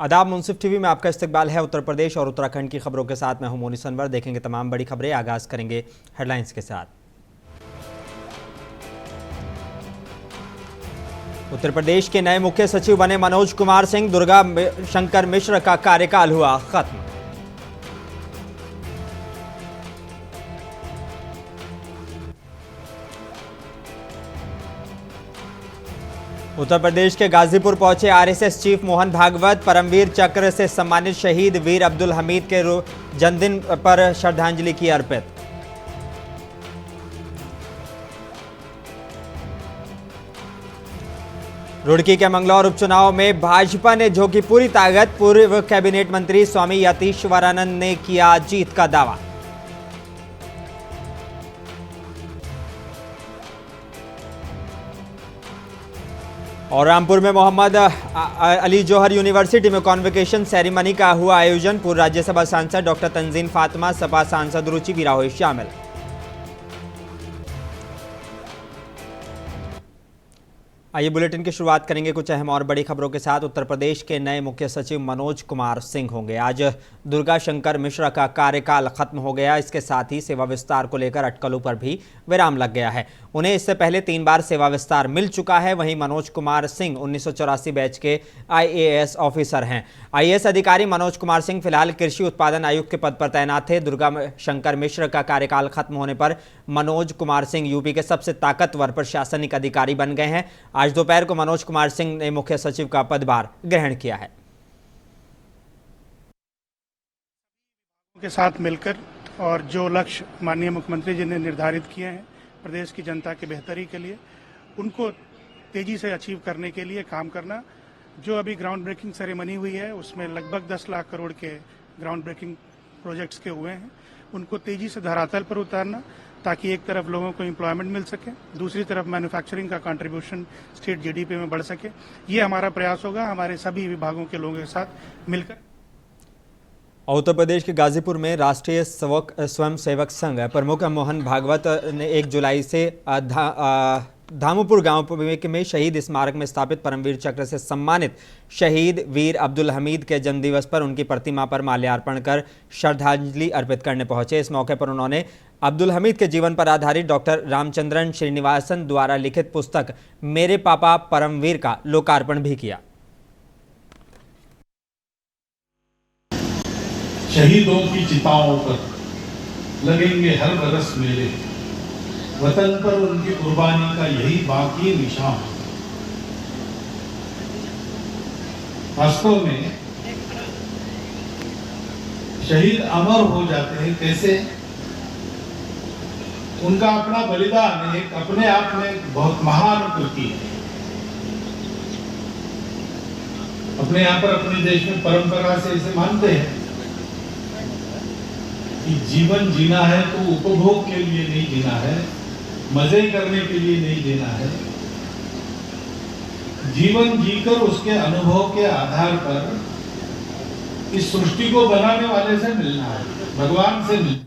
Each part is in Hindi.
आदाब, मुंसिफ टीवी में आपका इस्तकबाल है। उत्तर प्रदेश और उत्तराखंड की खबरों के साथ मैं हूं मोनी सनवर। देखेंगे तमाम बड़ी खबरें। आगाज करेंगे हेडलाइंस के साथ। उत्तर प्रदेश के नए मुख्य सचिव बने मनोज कुमार सिंह। दुर्गा शंकर मिश्र का कार्यकाल हुआ खत्म। उत्तर प्रदेश के गाजीपुर पहुंचे आरएसएस चीफ मोहन भागवत। परमवीर चक्र से सम्मानित शहीद वीर अब्दुल हमीद के जन्मदिन पर श्रद्धांजलि की अर्पित। रुड़की के मंगलौर उपचुनाव में भाजपा ने झोंकी पूरी ताकत। पूर्व कैबिनेट मंत्री स्वामी यतीश्वरानंद ने किया जीत का दावा। और रामपुर में मोहम्मद अली जौहर यूनिवर्सिटी में कॉन्वोकेशन सेरेमनी का हुआ आयोजन। पूर्व राज्यसभा सांसद डॉक्टर तंजीन फातिमा, सपा सांसद रुचि वीरा हुई शामिल। आइए बुलेटिन की शुरुआत करेंगे कुछ अहम और बड़ी खबरों के साथ। उत्तर प्रदेश के नए मुख्य सचिव मनोज कुमार सिंह होंगे। आज दुर्गा शंकर मिश्रा का कार्यकाल खत्म हो गया। इसके साथ ही सेवा विस्तार को लेकर अटकलों पर भी विराम लग गया है। उन्हें इससे पहले 3 बार सेवा विस्तार मिल चुका है। वहीं मनोज कुमार सिंह 1984 बैच के आईएएस ऑफिसर हैं। आईएएस अधिकारी मनोज कुमार सिंह फिलहाल कृषि उत्पादन आयुक्त के पद पर तैनात थे। दुर्गा शंकर मिश्र का कार्यकाल खत्म होने पर मनोज कुमार सिंह यूपी के सबसे ताकतवर प्रशासनिक अधिकारी बन गए हैं। आज दोपहर को मनोज कुमार सिंह ने मुख्य सचिव का पदभार ग्रहण किया है। के साथ मिलकर और जो लक्ष्य माननीय मुख्यमंत्री जी ने निर्धारित किए हैं प्रदेश की जनता के बेहतरी के लिए, उनको तेजी से अचीव करने के लिए काम करना। जो अभी ग्राउंड ब्रेकिंग सेरेमनी हुई है उसमें लगभग 10 लाख करोड़ के ग्राउंड ब्रेकिंग प्रोजेक्ट्स के हुए हैं, उनको तेजी से धरातल पर उतारना ताकि एक तरफ लोगों को एम्प्लॉयमेंट मिल सके, दूसरी तरफ मैन्युफैक्चरिंग का कंट्रीब्यूशन स्टेट जीडीपी में बढ़ सके। ये हमारा प्रयास होगा हमारे सभी विभागों के लोगों के साथ मिलकर। उत्तर प्रदेश के गाजीपुर में राष्ट्रीय स्वयं सेवक संघ प्रमुख मोहन भागवत ने 1 जुलाई से धामुपुर गांव में शहीद स्मारक में स्थापित परमवीर चक्र से सम्मानित शहीद वीर अब्दुल हमीद के जन्मदिवस पर उनकी प्रतिमा पर माल्यार्पण कर श्रद्धांजलि अर्पित करने पहुंचे। इस मौके पर उन्होंने अब्दुल हमीद के जीवन पर आधारित डॉक्टर रामचंद्रन श्रीनिवासन द्वारा लिखित पुस्तक मेरे पापा परमवीर का लोकार्पण भी किया। शहीदों की चिताओं पर लगेंगे हर बरस मेले, वतन पर उनकी कुर्बानी का यही बाकी निशान। वास्तव में शहीद अमर हो जाते हैं कैसे? उनका अपना बलिदान एक अपने आप में बहुत महान कृति है। अपने यहाँ पर अपने देश में परंपरा से इसे मानते हैं कि जीवन जीना है तो उपभोग के लिए नहीं जीना है, मजे करने के लिए नहीं जीना है। जीवन जीकर उसके अनुभव के आधार पर इस सृष्टि को बनाने वाले से मिलना है, भगवान से मिलना।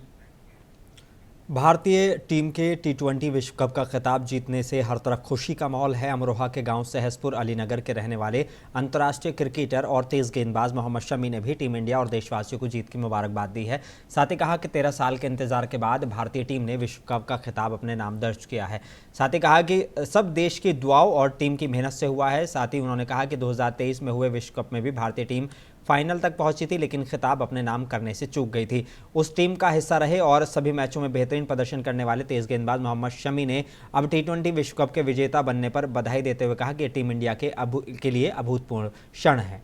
भारतीय टीम के T20 विश्व कप का खिताब जीतने से हर तरफ खुशी का माहौल है। अमरोहा के गांव सहसपुर अलीनगर के रहने वाले अंतर्राष्ट्रीय क्रिकेटर और तेज गेंदबाज मोहम्मद शमी ने भी टीम इंडिया और देशवासियों को जीत की मुबारकबाद दी है। साथ ही कहा कि 13 साल के इंतजार के बाद भारतीय टीम ने विश्व कप का खिताब अपने नाम दर्ज किया है। साथ ही कहा कि सब देश की दुआओं और टीम की मेहनत से हुआ है। साथ ही उन्होंने कहा कि 2023 में हुए विश्व कप में भी भारतीय टीम फाइनल तक पहुंची थी, लेकिन खिताब अपने नाम करने से चूक गई थी। उस टीम का हिस्सा रहे और सभी मैचों में बेहतरीन प्रदर्शन करने वाले तेज गेंदबाज मोहम्मद शमी ने अब T20 विश्व कप के विजेता बनने पर बधाई देते हुए कहा कि टीम इंडिया के लिए अभूतपूर्व क्षण है।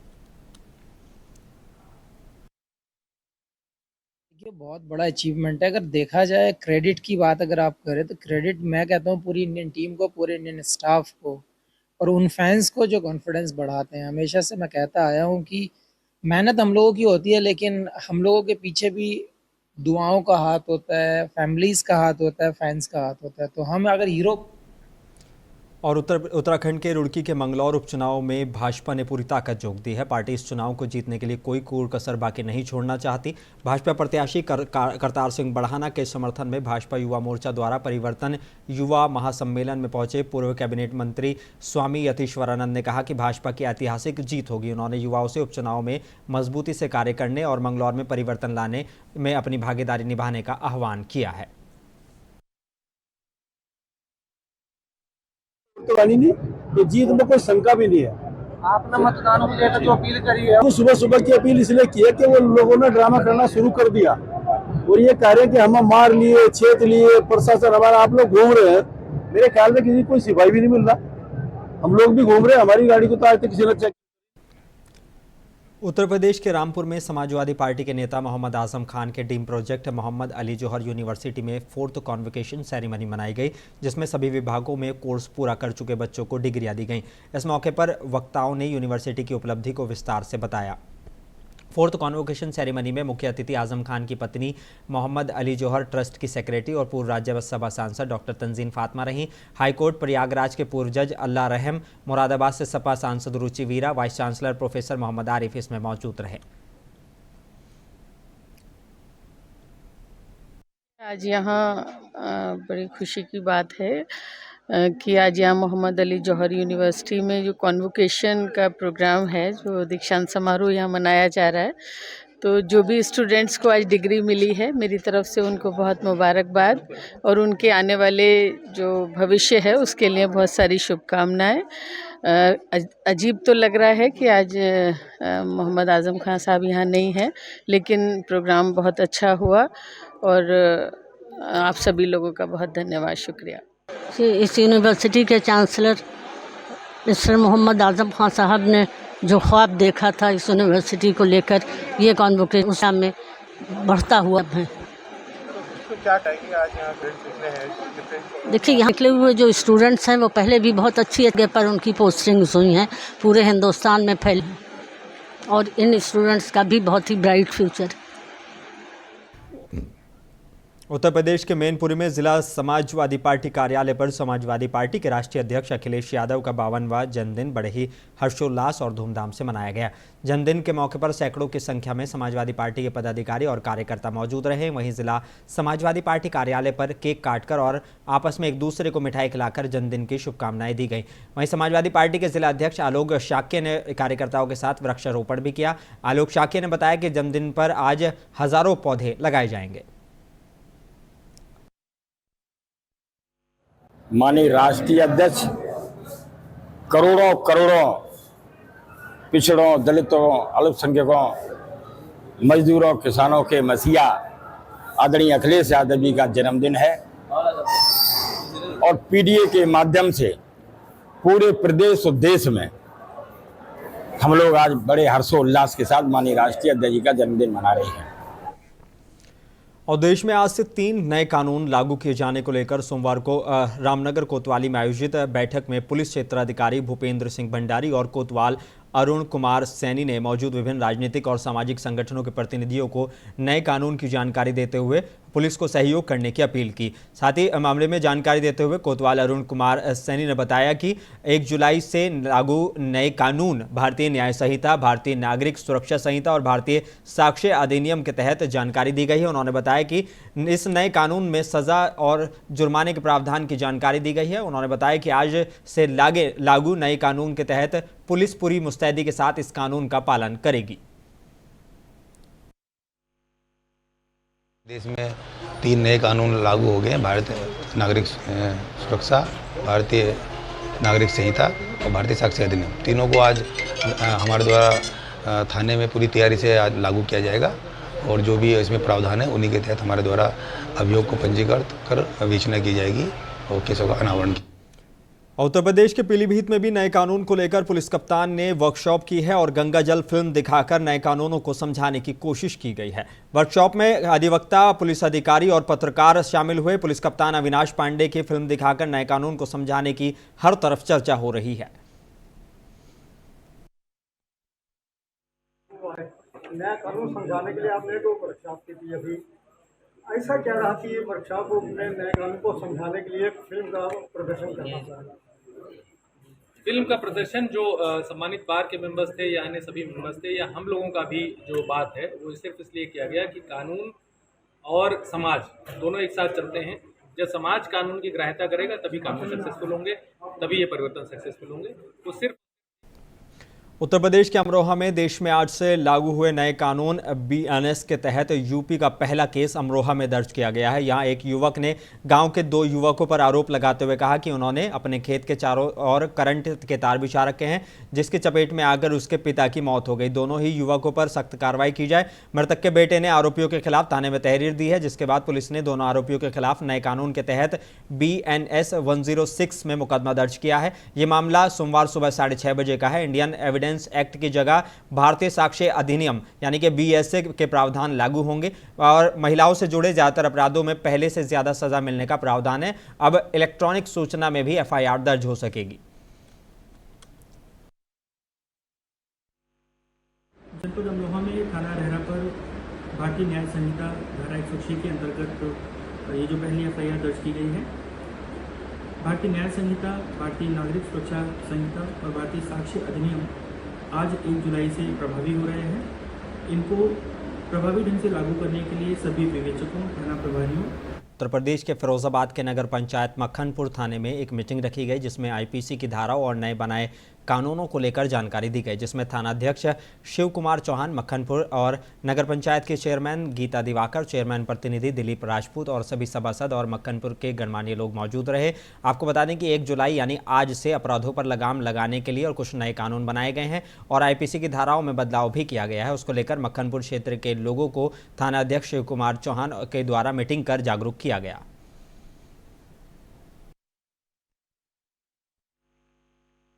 ये बहुत बड़ा अचीवमेंट है। अगर देखा जाए क्रेडिट की बात अगर आप करें तो क्रेडिट मैं कहता हूँ पूरी इंडियन टीम को, पूरे इंडियन स्टाफ को और उन फैंस को जो कॉन्फिडेंस बढ़ाते हैं। हमेशा से मैं कहता आया हूँ कि मेहनत हम लोगों की होती है, लेकिन हम लोगों के पीछे भी दुआओं का हाथ होता है, फैमिलीज का हाथ होता है, फैंस का हाथ होता है। तो हम अगर हीरो और उत्तराखंड के रुड़की के मंगलौर उपचुनाव में भाजपा ने पूरी ताकत झोंक दी है। पार्टी इस चुनाव को जीतने के लिए कोई कोर कसर बाकी नहीं छोड़ना चाहती। भाजपा प्रत्याशी करतार सिंह बढ़ाना के समर्थन में भाजपा युवा मोर्चा द्वारा परिवर्तन युवा महासम्मेलन में पहुंचे पूर्व कैबिनेट मंत्री स्वामी यतीश्वरानंद ने कहा कि भाजपा की ऐतिहासिक जीत होगी। उन्होंने युवाओं से उपचुनाव में मजबूती से कार्य करने और मंगलौर में परिवर्तन लाने में अपनी भागीदारी निभाने का आह्वान किया है। नहीं, ये जीत में कोई शंका भी नहीं है। आपने मतदान को लेकर जो अपील करी है, तो सुबह सुबह की अपील इसलिए की है कि वो लोगों ने ड्रामा करना शुरू कर दिया और ये कह रहे हैं कि हम मार लिए, छेद लिए, प्रशासन हमारा, आप लोग घूम रहे हैं। मेरे ख्याल में किसी कोई सिपाही भी नहीं मिल रहा। हम लोग भी घूम रहे हैं, हमारी गाड़ी को तो आज तक किसी ने चेक। उत्तर प्रदेश के रामपुर में समाजवादी पार्टी के नेता मोहम्मद आजम खान के ड्रीम प्रोजेक्ट मोहम्मद अली जौहर यूनिवर्सिटी में 4th कॉन्वोकेशन सेरेमनी मनाई गई, जिसमें सभी विभागों में कोर्स पूरा कर चुके बच्चों को डिग्रियां दी गईं। इस मौके पर वक्ताओं ने यूनिवर्सिटी की उपलब्धि को विस्तार से बताया। 4th कॉन्वोकेशन सेरेमनी में मुख्य अतिथि आजम खान की पत्नी मोहम्मद अली जौहर ट्रस्ट की सेक्रेटरी और पूर्व राज्यसभा सांसद डॉक्टर तंजीन फातिमा रहीं। हाईकोर्ट प्रयागराज के पूर्व जज अल्लाह रहम, मुरादाबाद से सपा सांसद Ruchi Veera, vice chancellor professor Mohammad Arif इसमें मौजूद रहे। आज यहाँ बड़ी खुशी की बात है कि आज यहाँ मोहम्मद अली जौहर यूनिवर्सिटी में जो कॉन्वोकेशन का प्रोग्राम है, जो दीक्षांत समारोह यहाँ मनाया जा रहा है, तो जो भी स्टूडेंट्स को आज डिग्री मिली है, मेरी तरफ से उनको बहुत मुबारकबाद और उनके आने वाले जो भविष्य है उसके लिए बहुत सारी शुभकामनाएं। अजीब तो लग रहा है कि आज मोहम्मद आजम खान साहब यहाँ नहीं हैं, लेकिन प्रोग्राम बहुत अच्छा हुआ और आप सभी लोगों का बहुत धन्यवाद, शुक्रिया। इस यूनिवर्सिटी के चांसलर मिस्टर मोहम्मद आजम खान साहब ने जो ख्वाब देखा था इस यूनिवर्सिटी को लेकर, ये कॉन्वोकेशन उस में बढ़ता हुआ है। तो क्या कहेंगे आज यहाँ कितने हैं? देखिए, यहाँ निकले हुए जो स्टूडेंट्स हैं वो पहले भी बहुत अच्छी जगह पर उनकी पोस्टिंग्स हुई हैं, पूरे हिंदुस्तान में फैली, और इन स्टूडेंट्स का भी बहुत ही ब्राइट फ्यूचर। उत्तर प्रदेश के मैनपुरी में जिला समाजवादी पार्टी कार्यालय पर समाजवादी पार्टी के राष्ट्रीय अध्यक्ष अखिलेश यादव का 52वां जन्मदिन बड़े ही हर्षोल्लास और धूमधाम से मनाया गया। जन्मदिन के मौके पर सैकड़ों की संख्या में समाजवादी पार्टी के पदाधिकारी और कार्यकर्ता मौजूद रहे। वहीं जिला समाजवादी पार्टी कार्यालय पर केक काटकर और आपस में एक दूसरे को मिठाई खिलाकर जन्मदिन की शुभकामनाएं दी गई। वहीं समाजवादी पार्टी के जिला अध्यक्ष आलोक शाक्य ने कार्यकर्ताओं के साथ वृक्षारोपण भी किया। आलोक शाक्य ने बताया कि जन्मदिन पर आज हजारों पौधे लगाए जाएंगे। माननीय राष्ट्रीय अध्यक्ष करोड़ों करोड़ों पिछड़ों, दलितों, अल्पसंख्यकों, मजदूरों, किसानों के मसीहा आदरणीय अखिलेश यादव जी का जन्मदिन है और पीडीए के माध्यम से पूरे प्रदेश और देश में हम लोग आज बड़े हर्षोल्लास के साथ माननीय राष्ट्रीय अध्यक्ष जी का जन्मदिन मना रहे हैं। और देश में आज से 3 नए कानून लागू किए जाने को लेकर सोमवार को रामनगर कोतवाली में आयोजित बैठक में पुलिस क्षेत्राधिकारी भूपेंद्र सिंह भंडारी और कोतवाल अरुण कुमार सैनी ने मौजूद विभिन्न राजनीतिक और सामाजिक संगठनों के प्रतिनिधियों को नए कानून की जानकारी देते हुए पुलिस को सहयोग करने की अपील की। साथ ही मामले में जानकारी देते हुए कोतवाल अरुण कुमार सैनी ने बताया कि 1 जुलाई से लागू नए कानून भारतीय न्याय संहिता, भारतीय नागरिक सुरक्षा संहिता और भारतीय साक्ष्य अधिनियम के तहत जानकारी दी गई है। उन्होंने बताया कि इस नए कानून में सजा और जुर्माने के प्रावधान की जानकारी दी गई है। उन्होंने बताया कि आज से लागू नए कानून के तहत पुलिस पूरी मुस्तैदी के साथ इस कानून का पालन करेगी। देश में 3 नए कानून लागू हो गए हैं, भारतीय नागरिक सुरक्षा, भारतीय नागरिक संहिता और भारतीय साक्ष्य अधिनियम। तीनों को आज हमारे द्वारा थाने में पूरी तैयारी से आज लागू किया जाएगा और जो भी इसमें प्रावधान है उन्हीं के तहत हमारे द्वारा अभियोग को पंजीकृत कर विवेचना की जाएगी और केसों का अनावरण। उत्तर प्रदेश के पीलीभीत में भी नए कानून को लेकर पुलिस कप्तान ने वर्कशॉप की है और गंगा जल फिल्म दिखाकर नए कानूनों को समझाने की कोशिश की गई है। वर्कशॉप में अधिवक्ता, पुलिस अधिकारी और पत्रकार शामिल हुए। पुलिस कप्तान अविनाश पांडे की फिल्म दिखाकर नए कानून को समझाने की हर तरफ चर्चा हो रही है। नया कानून समझाने के लिए आपने तो वर्कशॉप की थी, अभी ऐसा क्या रहा कि ये वर्कशॉप में नए कानून को समझाने के लिए एक फिल्म का प्रदर्शन करना चाहिए? फिल्म का प्रदर्शन जो सम्मानित बार के मेंबर्स थे या अन्य सभी मेंबर्स थे या हम लोगों का भी जो बात है वो सिर्फ इसलिए किया गया कि कानून और समाज दोनों एक साथ चलते हैं। जब समाज कानून की ग्राह्यता करेगा तभी कानून सक्सेसफुल होंगे, तभी ये परिवर्तन सक्सेसफुल होंगे। तो सिर्फ उत्तर प्रदेश के अमरोहा में देश में आज से लागू हुए नए कानून BNS के तहत यूपी का पहला केस अमरोहा में दर्ज किया गया है। यहां एक युवक ने गांव के 2 युवकों पर आरोप लगाते हुए कहा कि उन्होंने अपने खेत के चारों ओर करंट के तार बिछा रखे हैं, जिसकी चपेट में आकर उसके पिता की मौत हो गई। दोनों ही युवकों पर सख्त कार्रवाई की जाए। मृतक के बेटे ने आरोपियों के खिलाफ थाने में तहरीर दी है, जिसके बाद पुलिस ने दोनों आरोपियों के खिलाफ नए कानून के तहत BNS 106 में मुकदमा दर्ज किया है। ये मामला सोमवार सुबह 6:30 बजे का है। इंडियन एविडेंस एक्ट की जगह भारतीय साक्ष्य अधिनियम यानी कि BSA के प्रावधान लागू होंगे और महिलाओं से जुड़े ज्यादातर अपराधों में पहले से ज्यादा सजा मिलने का प्रावधान है। अब इलेक्ट्रॉनिक सूचना में भी FIR दर्ज हो सकेगी। जनपद अमरोहा में थाना रहरा पर भारतीय न्याय संहिता धारा 106 के अंतर्गत ये जो पहली FIR दर्ज की गई है, भारतीय न्याय संहिता, भारतीय नागरिक सुरक्षा संहिता और भारतीय साक्ष्य अधिनियम आज 1 जुलाई से प्रभावी हो रहे हैं। इनको प्रभावी ढंग से लागू करने के लिए सभी विवेचकों, थाना प्रभारियों। उत्तर प्रदेश के फिरोजाबाद के नगर पंचायत मक्खनपुर थाने में एक मीटिंग रखी गई, जिसमें IPC की धाराओं और नए बनाए कानूनों को लेकर जानकारी दी गई, जिसमें थानाध्यक्ष शिव कुमार चौहान मक्खनपुर और नगर पंचायत के चेयरमैन गीता दिवाकर, चेयरमैन प्रतिनिधि दिलीप राजपूत और सभी सभासद और मक्खनपुर के गणमान्य लोग मौजूद रहे। आपको बता दें कि 1 जुलाई यानी आज से अपराधों पर लगाम लगाने के लिए और कुछ नए कानून बनाए गए हैं और IPC की धाराओं में बदलाव भी किया गया है। उसको लेकर मक्खनपुर क्षेत्र के लोगों को थानाध्यक्ष शिव कुमार चौहान के द्वारा मीटिंग कर जागरूक किया गया।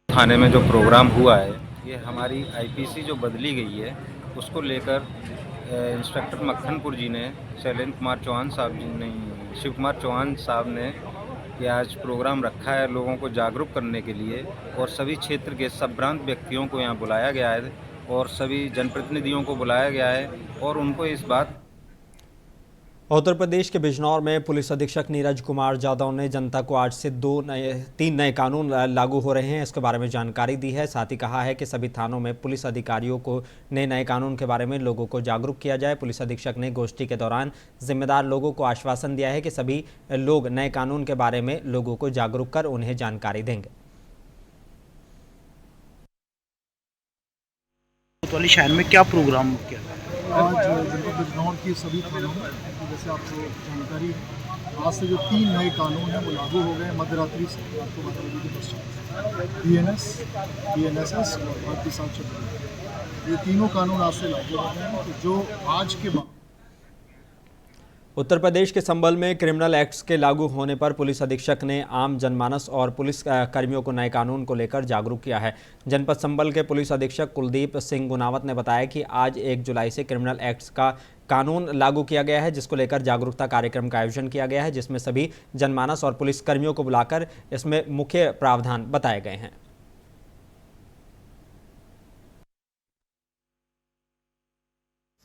थाने में जो प्रोग्राम हुआ है, ये हमारी IPC जो बदली गई है उसको लेकर इंस्पेक्टर मक्खनपुर जी ने, शैलेंद्र कुमार चौहान साहब जी ने, शिव कुमार चौहान साहब ने ये आज प्रोग्राम रखा है लोगों को जागरूक करने के लिए और सभी क्षेत्र के संभ्रांत व्यक्तियों को यहाँ बुलाया गया है और सभी जनप्रतिनिधियों को बुलाया गया है और उनको इस बात। उत्तर प्रदेश के बिजनौर में पुलिस अधीक्षक नीरज कुमार जादव ने जनता को आज से 3 नए कानून लागू हो रहे हैं, इसके बारे में जानकारी दी है। साथ ही कहा है कि सभी थानों में पुलिस अधिकारियों को नए कानून के बारे में लोगों को जागरूक किया जाए। पुलिस अधीक्षक ने गोष्ठी के दौरान जिम्मेदार लोगों को आश्वासन दिया है कि सभी लोग नए कानून के बारे में लोगों को जागरूक कर उन्हें जानकारी देंगे। कोतवाली शहर में क्या प्रोग्राम किया गया? आज जनपद बिजनौर की सभी थानों में, जैसे आपको जानकारी है, आज से जो 3 नए कानून हैं वो लागू हो गए मध्यरात्रि से। आपको बता दें कि पश्चात BNS, BNSS और भारतीय साक्ष्य अधिनियम, ये तीनों कानून आज से लागू हो गए हैं। तो जो आज के बाद उत्तर प्रदेश के संबल में क्रिमिनल एक्ट्स के लागू होने पर पुलिस अधीक्षक ने आम जनमानस और पुलिस कर्मियों को नए कानून को लेकर जागरूक किया है। जनपद संबल के पुलिस अधीक्षक कुलदीप सिंह गुनावत ने बताया कि आज 1 जुलाई से क्रिमिनल एक्ट्स का कानून लागू किया गया है, जिसको लेकर जागरूकता कार्यक्रम का आयोजन किया गया है, जिसमें सभी जनमानस और पुलिस कर्मियों को बुलाकर इसमें मुख्य प्रावधान बताए गए हैं।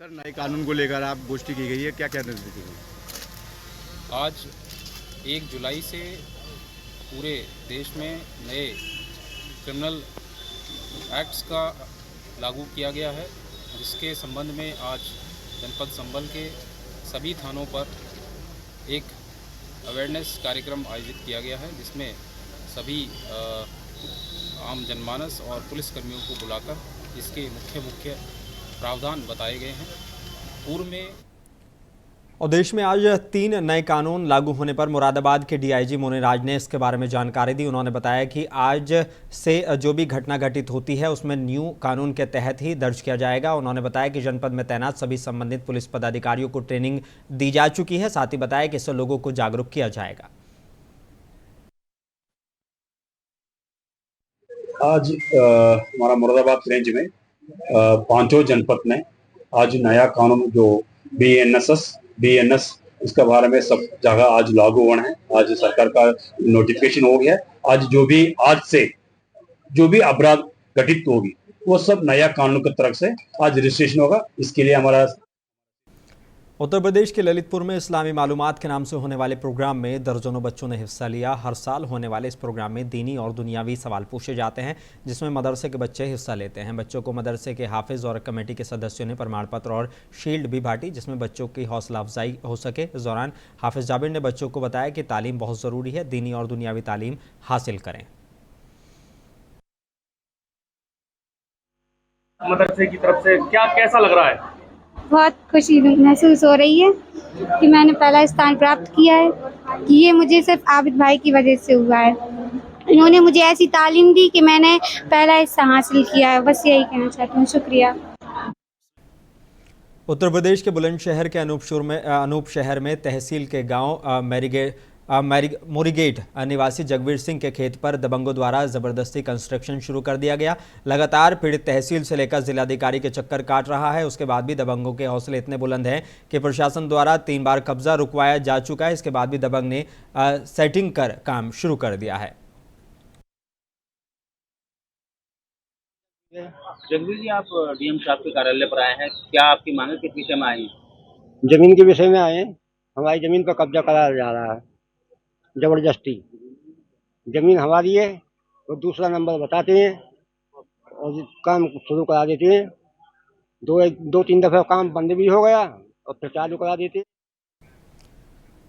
सर, नए कानून को लेकर आप गोष्ठी की गई है, क्या कहते हैं? आज 1 जुलाई से पूरे देश में नए क्रिमिनल एक्ट्स का लागू किया गया है, जिसके संबंध में आज जनपद संबल के सभी थानों पर एक अवेयरनेस कार्यक्रम आयोजित किया गया है, जिसमें सभी आम जनमानस और पुलिसकर्मियों को बुलाकर इसके मुख्य प्रावधान बताए गए हैं। पूर्व में और देश में आज 3 नए कानून लागू होने पर मुरादाबाद के DIG मुनिराज ने इसके बारे में जानकारी दी। उन्होंने बताया कि आज से जो भी घटना घटित होती है उसमें न्यू कानून के तहत ही दर्ज किया जाएगा। उन्होंने बताया कि जनपद में तैनात सभी संबंधित पुलिस पदाधिकारियों को ट्रेनिंग दी जा चुकी है। साथ ही बताया कि इससे लोगों को जागरूक किया जाएगा। आज हमारा मुरादाबाद रेंज में 5 जनपद में आज नया कानून जो BNS इसके बारे में सब जगह आज लागू होना है। आज सरकार का नोटिफिकेशन हो गया है। आज से जो भी अपराध घटित होगी वो सब नया कानून की तरफ से आज रजिस्ट्रेशन होगा। इसके लिए हमारा उत्तर प्रदेश के ललितपुर में इस्लामी मालूमात के नाम से होने वाले प्रोग्राम में दर्जनों बच्चों ने हिस्सा लिया। हर साल होने वाले इस प्रोग्राम में दीनी और दुनियावी सवाल पूछे जाते हैं, जिसमें मदरसे के बच्चे हिस्सा लेते हैं। बच्चों को मदरसे के हाफिज और कमेटी के सदस्यों ने प्रमाण पत्र और शील्ड भी बांटी, जिसमें बच्चों की हौसला अफजाई हो सके। इस दौरान हाफिज जाबिर ने बच्चों को बताया कि तालीम बहुत ज़रूरी है, दीनी और दुनियावी तालीम हासिल करें। मदरसे की तरफ से कैसा लग रहा है? बहुत खुशी महसूस हो रही है कि मैंने पहला स्थान प्राप्त किया है, कि ये मुझे सिर्फ आबिद भाई की वजह से हुआ है। इन्होंने मुझे ऐसी तालीम दी कि मैंने पहला हिस्सा हासिल किया है। बस यही कहना चाहती हूँ, शुक्रिया। उत्तर प्रदेश के बुलंदशहर के अनूप शहर में तहसील के गांव मोरीगेट निवासी जगवीर सिंह के खेत पर दबंगों द्वारा जबरदस्ती कंस्ट्रक्शन शुरू कर दिया गया। लगातार पीड़ित तहसील से लेकर जिलाधिकारी के चक्कर काट रहा है। उसके बाद भी दबंगों के हौसले इतने बुलंद हैं कि प्रशासन द्वारा 3 बार कब्जा रुकवाया जा चुका है। इसके बाद भी दबंग ने सेटिंग कर काम शुरू कर दिया है। जगवीर जी, आप डीएम साहब के कार्यालय पर आए हैं, क्या आपकी मांगे किस विषय में आई हैं? जमीन के विषय में आए हैं। हमारी जमीन पर कब्जा कराया जा रहा है जबरदस्ती। जमीन हमारी है और दूसरा नंबर बताते हैं और काम शुरू करा देते हैं। 2-3 दफा काम बंद भी हो गया और फिर चालू करा देते हैं।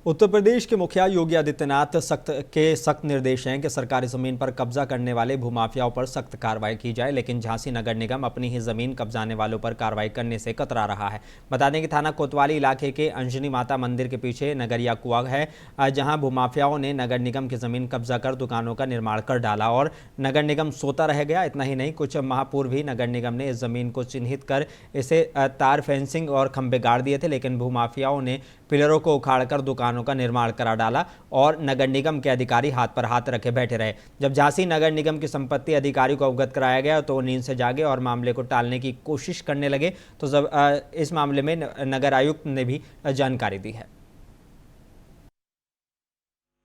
उत्तर प्रदेश के मुखिया योगी आदित्यनाथ सख्त निर्देश हैं कि सरकारी जमीन पर कब्जा करने वाले भूमाफियाओं पर सख्त कार्रवाई की जाए, लेकिन झांसी नगर निगम अपनी ही जमीन कब्जाने वालों पर कार्रवाई करने से कतरा रहा है। बता दें कि थाना कोतवाली इलाके के अंजनी माता मंदिर के पीछे नगरिया कुआ है, जहां भूमाफियाओं ने नगर निगम की जमीन कब्जा कर दुकानों का निर्माण कर डाला और नगर निगम सोता रह गया। इतना ही नहीं, कुछ माह पूर्व ही नगर निगम ने इस जमीन को चिन्हित कर इसे तार फेंसिंग और खंभे गाड़ दिए थे, लेकिन भूमाफियाओं ने पिलरों को उखाड़कर दुकानों का निर्माण करा डाला और नगर निगम के अधिकारी हाथ पर हाथ रखे बैठे रहे। जब झांसी नगर निगम की संपत्ति अधिकारी को अवगत कराया गया तो वो नींद से जागे और मामले को टालने की कोशिश करने लगे। तो जब इस मामले में नगर आयुक्त ने भी जानकारी दी है।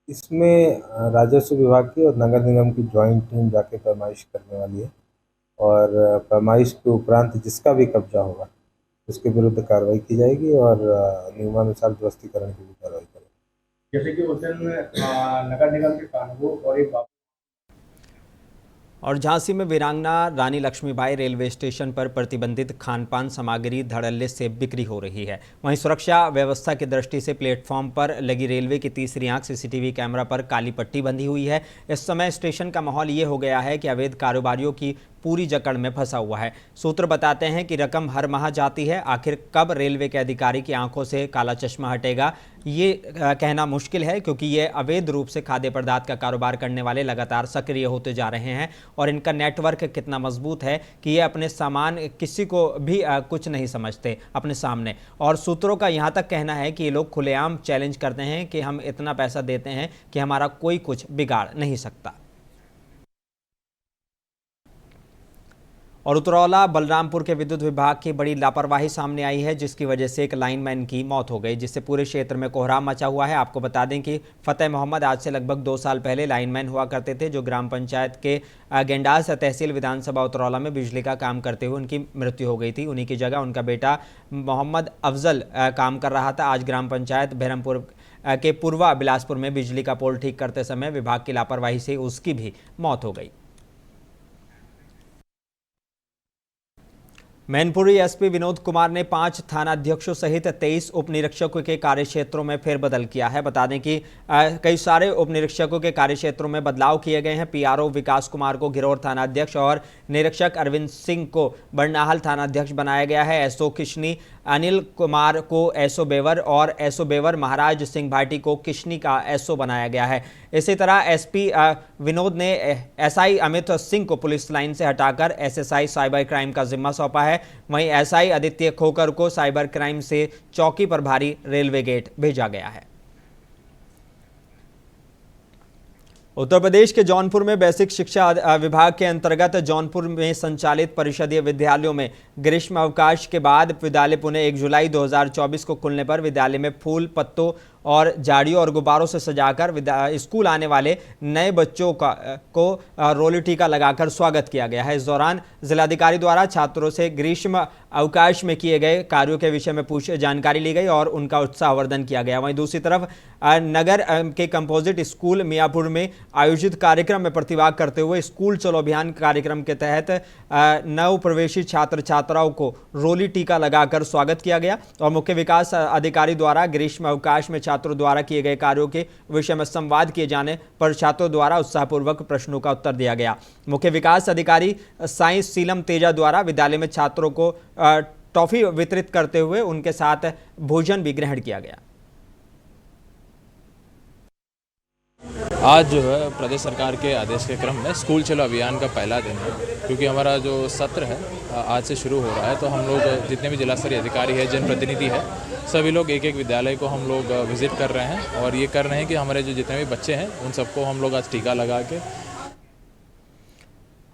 इसमें राजस्व विभाग की और नगर निगम की ज्वाइंट टीम जाके पैमाइश करने वाली है और पैमाइश के उपरांत जिसका भी कब्जा होगा उसके विरुद्ध कार्रवाई की जाएगी और नियमानुसार ध्वस्तीकरण की भी कार्रवाई करेगी। जैसे कि उस दिन नगर निगम के कानून और एक और झांसी में वीरांगना रानी लक्ष्मीबाई रेलवे स्टेशन पर प्रतिबंधित खानपान सामग्री धड़ल्ले से बिक्री हो रही है। वहीं सुरक्षा व्यवस्था की दृष्टि से प्लेटफॉर्म पर लगी रेलवे की तीसरी आंख सीसीटीवी कैमरा पर काली पट्टी बंधी हुई है। इस समय स्टेशन का माहौल ये हो गया है कि अवैध कारोबारियों की पूरी जकड़ में फंसा हुआ है। सूत्र बताते हैं कि रकम हर माह जाती है। आखिर कब रेलवे के अधिकारी की आंखों से काला चश्मा हटेगा, ये कहना मुश्किल है, क्योंकि ये अवैध रूप से खाद्य पदार्थ का कारोबार करने वाले लगातार सक्रिय होते जा रहे हैं और इनका नेटवर्क कितना मजबूत है कि ये अपने सामान किसी को भी कुछ नहीं समझते अपने सामने। और सूत्रों का यहाँ तक कहना है कि ये लोग खुलेआम चैलेंज करते हैं कि हम इतना पैसा देते हैं कि हमारा कोई कुछ बिगाड़ नहीं सकता। और उतरौला बलरामपुर के विद्युत विभाग की बड़ी लापरवाही सामने आई है, जिसकी वजह से एक लाइनमैन की मौत हो गई, जिससे पूरे क्षेत्र में कोहराम मचा हुआ है। आपको बता दें कि फतेह मोहम्मद आज से लगभग 2 साल पहले लाइनमैन हुआ करते थे, जो ग्राम पंचायत के गेंडास तहसील विधानसभा उतरौला में बिजली का काम करते हुए उनकी मृत्यु हो गई थी। उन्हीं की जगह उनका बेटा मोहम्मद अफजल काम कर रहा था। आज ग्राम पंचायत बहरमपुर के पूर्वा बिलासपुर में बिजली का पोल ठीक करते समय विभाग की लापरवाही से उसकी भी मौत हो गई। मैनपुरी एसपी विनोद कुमार ने 5 थानाध्यक्षों सहित 23 उप निरीक्षकों के कार्यक्षेत्रों में फेरबदल किया है। बता दें कि कई सारे उप निरीक्षकों के कार्यक्षेत्रों में बदलाव किए गए हैं। पीआरओ विकास कुमार को घिरौर थानाध्यक्ष और निरीक्षक अरविंद सिंह को बरनाहल थानाध्यक्ष बनाया गया है। एसओ किशनी अनिल कुमार को एसओ बेवर और एसओ बेवर महाराज सिंह भाटी को किशनी का एसओ बनाया गया है। इसी तरह एसपी विनोद ने एसआई अमित सिंह को पुलिस लाइन से हटाकर एसएसआई साइबर क्राइम का जिम्मा सौंपा है। वहीं एसआई आदित्य खोकर को साइबर क्राइम से चौकी प्रभारी रेलवे गेट भेजा गया है। उत्तर प्रदेश के जौनपुर में बेसिक शिक्षा विभाग के अंतर्गत जौनपुर में संचालित परिषदीय विद्यालयों में ग्रीष्म अवकाश के बाद विद्यालय पुनः 1 जुलाई 2024 को खुलने पर विद्यालय में फूल, पत्तों और झाड़ियों और गुब्बारों से सजाकर स्कूल आने वाले नए बच्चों को रोली टीका लगाकर स्वागत किया गया है। इस दौरान जिलाधिकारी द्वारा छात्रों से ग्रीष्म अवकाश में किए गए कार्यों के विषय में जानकारी ली गई और उनका उत्साहवर्धन किया गया। वहीं दूसरी तरफ नगर के कंपोजिट स्कूल मियाँपुर में आयोजित कार्यक्रम में प्रतिभाग करते हुए स्कूल चलो अभियान कार्यक्रम के तहत नव प्रवेशी छात्र छात्राओं को रोली टीका लगाकर स्वागत किया गया और मुख्य विकास अधिकारी द्वारा ग्रीष्म अवकाश में छात्रों द्वारा किए गए कार्यों के विषय में संवाद किए जाने पर छात्रों द्वारा उत्साहपूर्वक प्रश्नों का उत्तर दिया गया। मुख्य विकास अधिकारी साई सीलम तेजा द्वारा विद्यालय में छात्रों को टॉफी वितरित करते हुए उनके साथ भोजन भी ग्रहण किया गया। आज जो है प्रदेश सरकार के आदेश के क्रम में स्कूल चलो अभियान का पहला दिन है, क्योंकि हमारा जो सत्र है आज से शुरू हो रहा है, तो हम लोग जितने भी जिला स्तरीय अधिकारी है, जनप्रतिनिधि है, सभी लोग एक एक विद्यालय को हम लोग विजिट कर रहे हैं और ये कर रहे हैं कि हमारे जो जितने भी बच्चे हैं उन सबको हम लोग आज टीका लगा के।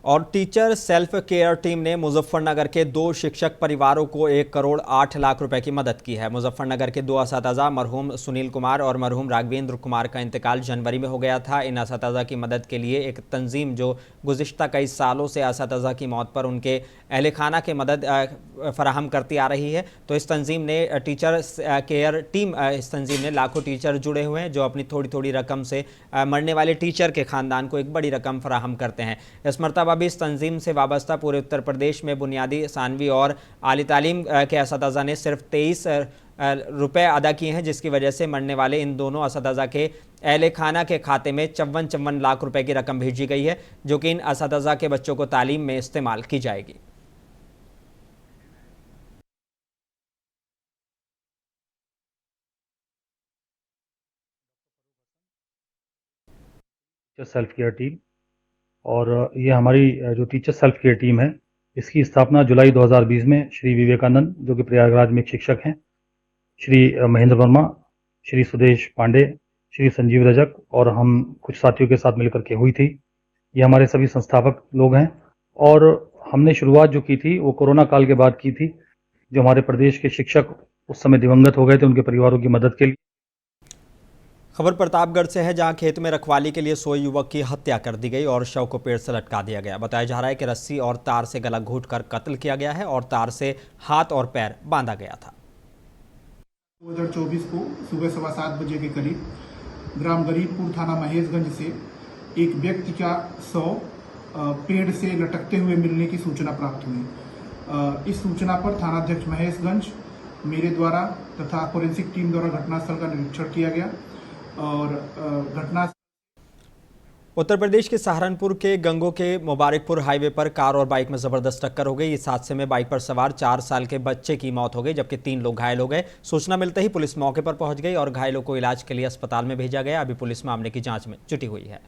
और टीचर सेल्फ केयर टीम ने मुजफ्फरनगर के 2 शिक्षक परिवारों को 1 करोड़ 8 लाख रुपए की मदद की है। मुजफ्फरनगर के 2 असातिज़ा मरहूम सुनील कुमार और मरहूम राघवेंद्र कुमार का इंतकाल जनवरी में हो गया था। इन असातिज़ा की मदद के लिए एक तंजीम जो गुज़िश्ता कई सालों से असातिज़ा की मौत पर उनके अहल खाना की मदद फराहम करती आ रही है, तो इस तंजीम ने टीचर केयर टीम इस तंजीम ने लाखों टीचर जुड़े हुए हैं जो अपनी थोड़ी थोड़ी रकम से मरने वाले टीचर के ख़ानदान को एक बड़ी रकम फराहम करते हैं। इस मरतबा भी इस तंजीम से वाबस्ता पूरे उत्तर प्रदेश में बुनियादी, सानवी और आली तालीम के असातिज़ा ने सिर्फ 23 रुपए अदा किए हैं, जिसकी वजह से मरने वाले इन दोनों असातिज़ा के अहले खाना के खाते में 54 लाख रुपए की रकम भेजी गई है, जो कि इन असातिज़ा के बच्चों को तालीम में इस्तेमाल की जाएगी। सेल्फ केयर टीम, और ये हमारी जो टीचर सेल्फ केयर टीम है, इसकी स्थापना जुलाई 2020 में श्री विवेकानंद, जो कि प्रयागराज में एक शिक्षक हैं, श्री महेंद्र वर्मा, श्री सुदेश पांडे, श्री संजीव रजक और हम कुछ साथियों के साथ मिलकर के हुई थी। ये हमारे सभी संस्थापक लोग हैं और हमने शुरुआत जो की थी वो कोरोना काल के बाद की थी। जो हमारे प्रदेश के शिक्षक उस समय दिवंगत हो गए थे, उनके परिवारों की मदद के लिए। खबर प्रतापगढ़ से है, जहां खेत में रखवाली के लिए सोए युवक की हत्या कर दी गई और शव को पेड़ से लटका दिया गया। बताया जा रहा है कि रस्सी और तार से गला घोंटकर कत्ल किया गया है और तार से हाथ और पैर बांधा गया था। 2024 को सुबह 7:15 बजे के करीब ग्राम गरीबपुर, थाना महेशगंज से एक व्यक्ति का शव पेड़ से लटकते हुए मिलने की सूचना प्राप्त हुई। इस सूचना पर थानाध्यक्ष महेशगंज, मेरे द्वारा तथा फोरेंसिक टीम द्वारा घटनास्थल का निरीक्षण किया गया और घटना। उत्तर प्रदेश के सहारनपुर के गंगो के मुबारकपुर हाईवे पर कार और बाइक में जबरदस्त टक्कर हो गई। इस हादसे में बाइक पर सवार 4 साल के बच्चे की मौत हो गई, जबकि 3 लोग घायल हो गए। सूचना मिलते ही पुलिस मौके पर पहुंच गई और घायलों को इलाज के लिए अस्पताल में भेजा गया। अभी पुलिस मामले की जांच में जुटी हुई है।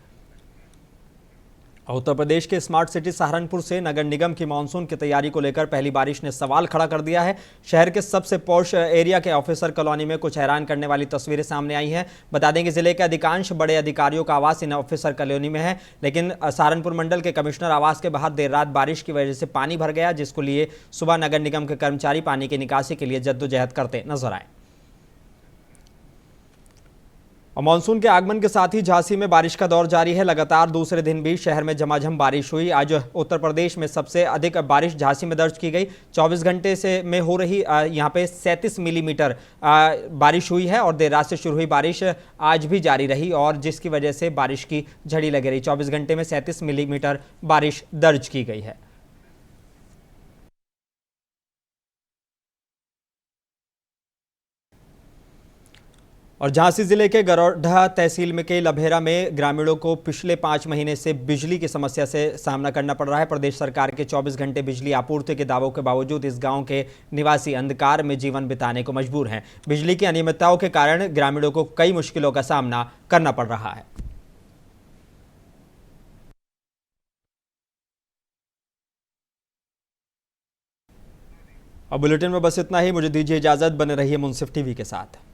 उत्तर प्रदेश के स्मार्ट सिटी सहारनपुर से नगर निगम की मानसून की तैयारी को लेकर पहली बारिश ने सवाल खड़ा कर दिया है। शहर के सबसे पॉश एरिया के ऑफिसर कॉलोनी में कुछ हैरान करने वाली तस्वीरें सामने आई हैं। बता दें कि जिले के अधिकांश बड़े अधिकारियों का आवास इन ऑफिसर कॉलोनी में है, लेकिन सहारनपुर मंडल के कमिश्नर आवास के बाहर देर रात बारिश की वजह से पानी भर गया, जिसको लिए सुबह नगर निगम के कर्मचारी पानी की निकासी के लिए जद्दोजहद करते नजर आए। और मानसून के आगमन के साथ ही झांसी में बारिश का दौर जारी है। लगातार दूसरे दिन भी शहर में झमाझम बारिश हुई। आज उत्तर प्रदेश में सबसे अधिक बारिश झांसी में दर्ज की गई। 24 घंटे से में हो रही यहां पे 37 मिलीमीटर बारिश हुई है और देर रात से शुरू हुई बारिश आज भी जारी रही और जिसकी वजह से बारिश की झड़ी लगी रही। 24 घंटे में 37 मिलीमीटर बारिश दर्ज की गई है। और झांसी जिले के गरौढा तहसील में के लभेरा में ग्रामीणों को पिछले 5 महीने से बिजली की समस्या से सामना करना पड़ रहा है। प्रदेश सरकार के 24 घंटे बिजली आपूर्ति के दावों के बावजूद इस गांव के निवासी अंधकार में जीवन बिताने को मजबूर हैं। बिजली की अनियमितताओं के कारण ग्रामीणों को कई मुश्किलों का सामना करना पड़ रहा है। अब बुलेटिन में बस इतना ही। मुझे दीजिए इजाजत, बने रहिए मुंसिफ टीवी के साथ।